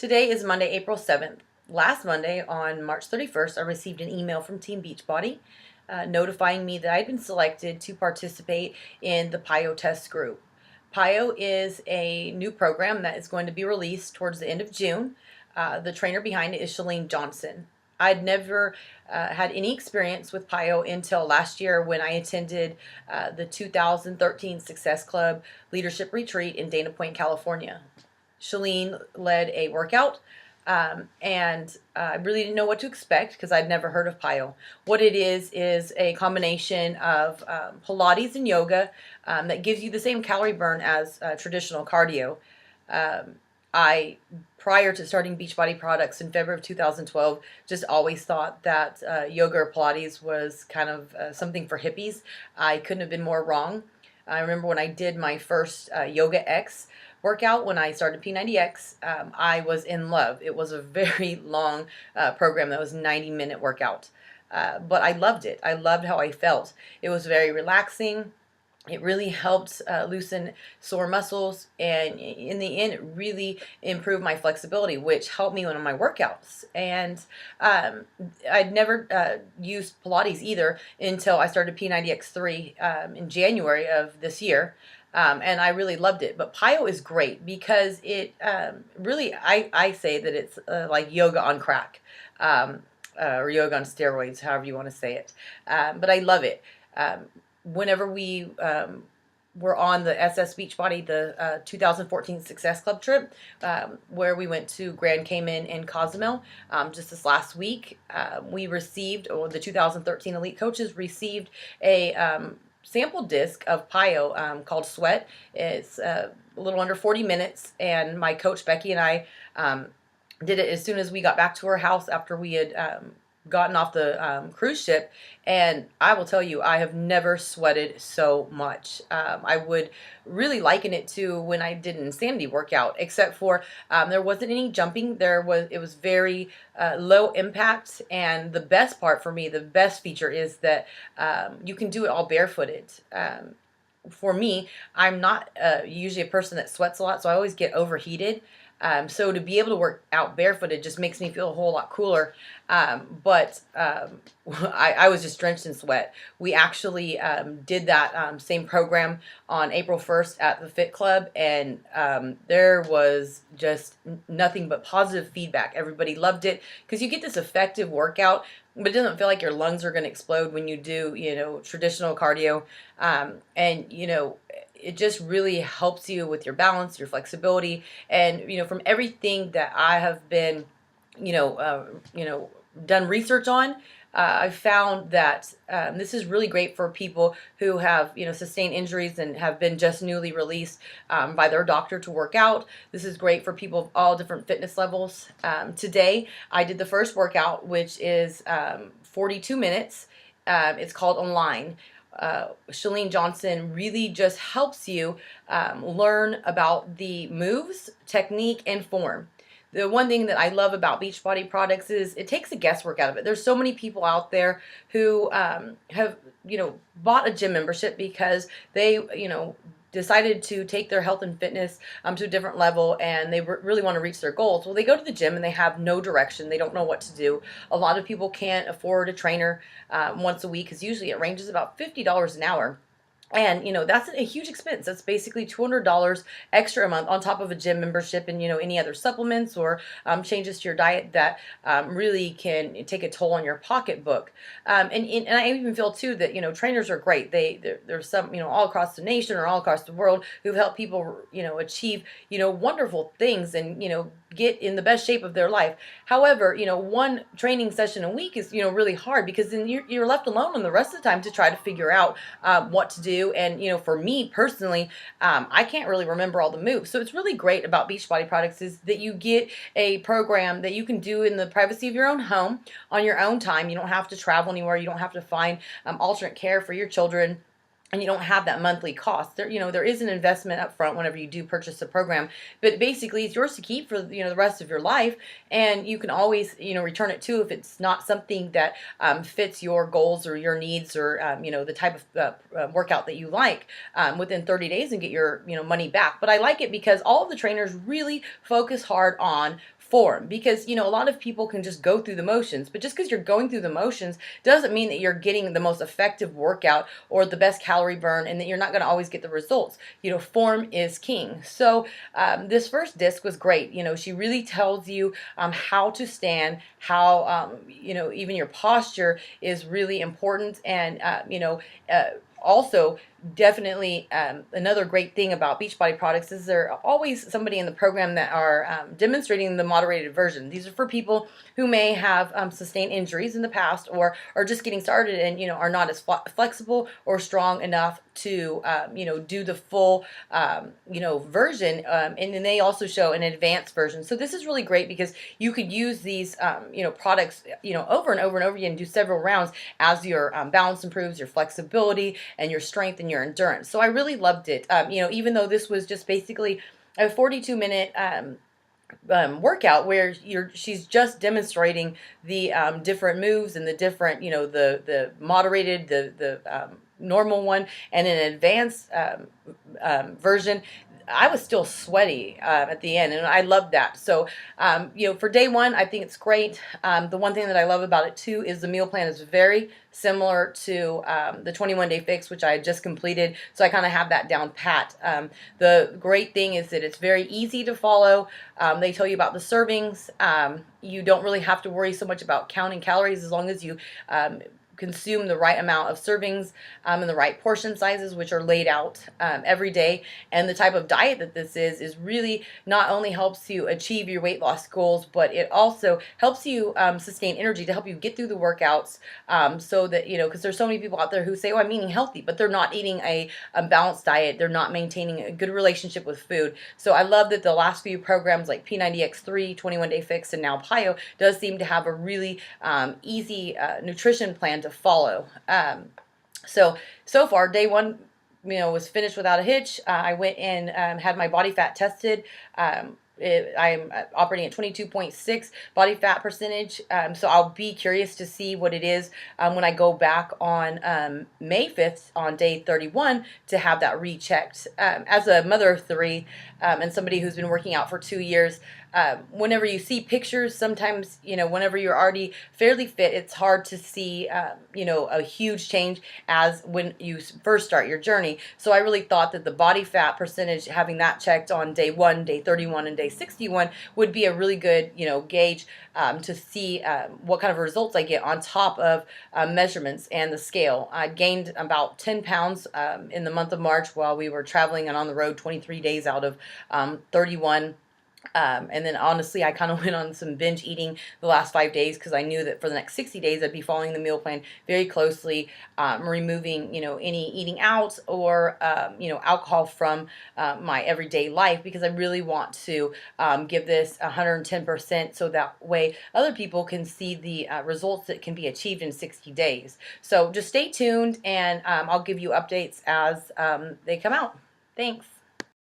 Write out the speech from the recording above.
Today is Monday, April 7th. Last Monday, on March 31st, I received an email from Team Beachbody notifying me that I'd been selected to participate in the PiYo test group. PiYo is a new program that is going to be released towards the end of June. The trainer behind it is Chalene Johnson. I'd never had any experience with PiYo until last year when I attended the 2013 Success Club Leadership Retreat in Dana Point, California. Chalene led a workout, and I really didn't know what to expect because I'd never heard of PiYo. What it is a combination of Pilates and yoga that gives you the same calorie burn as traditional cardio. Prior to starting Beachbody products in February of 2012, just always thought that yoga or Pilates was kind of something for hippies. I couldn't have been more wrong. I remember when I did my first Yoga X workout when I started P90X, I was in love. It was a very long program that was 90-minute workout, but I loved it. I loved how I felt. It was very relaxing. It really helped loosen sore muscles, and in the end, it really improved my flexibility, which helped me on my workouts. And I'd never used Pilates either until I started P90X3 in January of this year. And I really loved it. But PiYo is great because it really, I say that it's like yoga on crack, or yoga on steroids, however you want to say it. But I love it. Whenever we were on the SS Beachbody, the 2014 Success Club trip, where we went to Grand Cayman and Cozumel just this last week, we received, or the 2013 elite coaches received a sample disc of PiYo called Sweat. It's a little under 40 minutes, and my coach Becky and I did it as soon as we got back to our house after we had gotten off the cruise ship, and I will tell you, I have never sweated so much. I would really liken it to when I did an Insanity workout, except for there wasn't any jumping. It was very low impact, and the best part for me, the best feature is that you can do it all barefooted. For me, I'm not usually a person that sweats a lot, so I always get overheated. So to be able to work out barefooted just makes me feel a whole lot cooler. But I was just drenched in sweat. We actually did that same program on April 1st at the Fit Club, and there was just nothing but positive feedback. Everybody loved it because you get this effective workout, but it doesn't feel like your lungs are going to explode when you do, traditional cardio. And it just really helps you with your balance, your flexibility, and from everything that I have been, done research on, I've found that this is really great for people who have, sustained injuries and have been just newly released by their doctor to work out. This is great for people of all different fitness levels. Today, I did the first workout, which is 42 minutes. It's called Online. Chalene Johnson really just helps you learn about the moves, technique, and form. The one thing that I love about Beachbody products is it takes the guesswork out of it. There's so many people out there who have, bought a gym membership because they, decided to take their health and fitness to a different level, and they really want to reach their goals. Well, they go to the gym and they have no direction. They don't know what to do. A lot of people can't afford a trainer once a week, because usually it ranges about $50 an hour. And, that's a huge expense. That's basically $200 extra a month on top of a gym membership and, any other supplements or changes to your diet that really can take a toll on your pocketbook. And I even feel, too, that, trainers are great. There's some, all across the nation or all across the world who've helped people, achieve, wonderful things and, get in the best shape of their life. However, one training session a week is, really hard, because then you're left alone on the rest of the time to try to figure out what to do. And, for me personally, I can't really remember all the moves. So it's really great about Beachbody products is that you get a program that you can do in the privacy of your own home on your own time. You don't have to travel anywhere. You don't have to find alternate care for your children. And you don't have that monthly cost. There is an investment up front whenever you do purchase a program, but basically it's yours to keep for the rest of your life, and you can always return it too if it's not something that fits your goals or your needs or the type of workout that you like within 30 days and get your money back. But I like it because all of the trainers really focus hard on form, because a lot of people can just go through the motions, but just because you're going through the motions doesn't mean that you're getting the most effective workout or the best calorie burn, and that you're not going to always get the results. Form is king. So this first disc was great. She really tells you how to stand, how even your posture is really important, and also, definitely another great thing about Beachbody products is there are always somebody in the program that are demonstrating the moderated version. These are for people who may have sustained injuries in the past, or are just getting started and are not as flexible or strong enough to do the full version, and then they also show an advanced version. So this is really great because you could use these products over and over and over again and do several rounds as your balance improves, your flexibility and your strength and your endurance. So I really loved it. Even though this was just basically a 42-minute workout where she's just demonstrating the different moves and the different, the moderated, the normal one, and an advanced version. I was still sweaty at the end, and I loved that. So, for day one, I think it's great. The one thing that I love about it too is the meal plan is very similar to the 21-day fix, which I had just completed. So I kind of have that down pat. The great thing is that it's very easy to follow. They tell you about the servings. You don't really have to worry so much about counting calories as long as you consume the right amount of servings and the right portion sizes, which are laid out every day. And the type of diet that this is really not only helps you achieve your weight loss goals, but it also helps you sustain energy to help you get through the workouts, so that, because there's so many people out there who say, oh, I'm eating healthy, but they're not eating a balanced diet. They're not maintaining a good relationship with food. So I love that the last few programs like P90X3, 21-day fix, and now PiYo does seem to have a really easy nutrition plan to follow. So far, day one, was finished without a hitch. I went and had my body fat tested. I'm operating at 22.6 body fat percentage. So I'll be curious to see what it is when I go back on May 5th on day 31 to have that rechecked. As a mother of three and somebody who's been working out for 2 years, whenever you see pictures, sometimes, whenever you're already fairly fit, it's hard to see, a huge change as when you first start your journey. So I really thought that the body fat percentage, having that checked on day 1, day 31, and day 61 would be a really good, gauge to see what kind of results I get on top of measurements and the scale. I gained about 10 pounds in the month of March while we were traveling and on the road 23 days out of 31. And then honestly, I kind of went on some binge eating the last 5 days because I knew that for the next 60 days I'd be following the meal plan very closely, removing, any eating out or, alcohol from my everyday life, because I really want to give this 110% so that way other people can see the results that can be achieved in 60 days. So just stay tuned, and I'll give you updates as they come out. Thanks.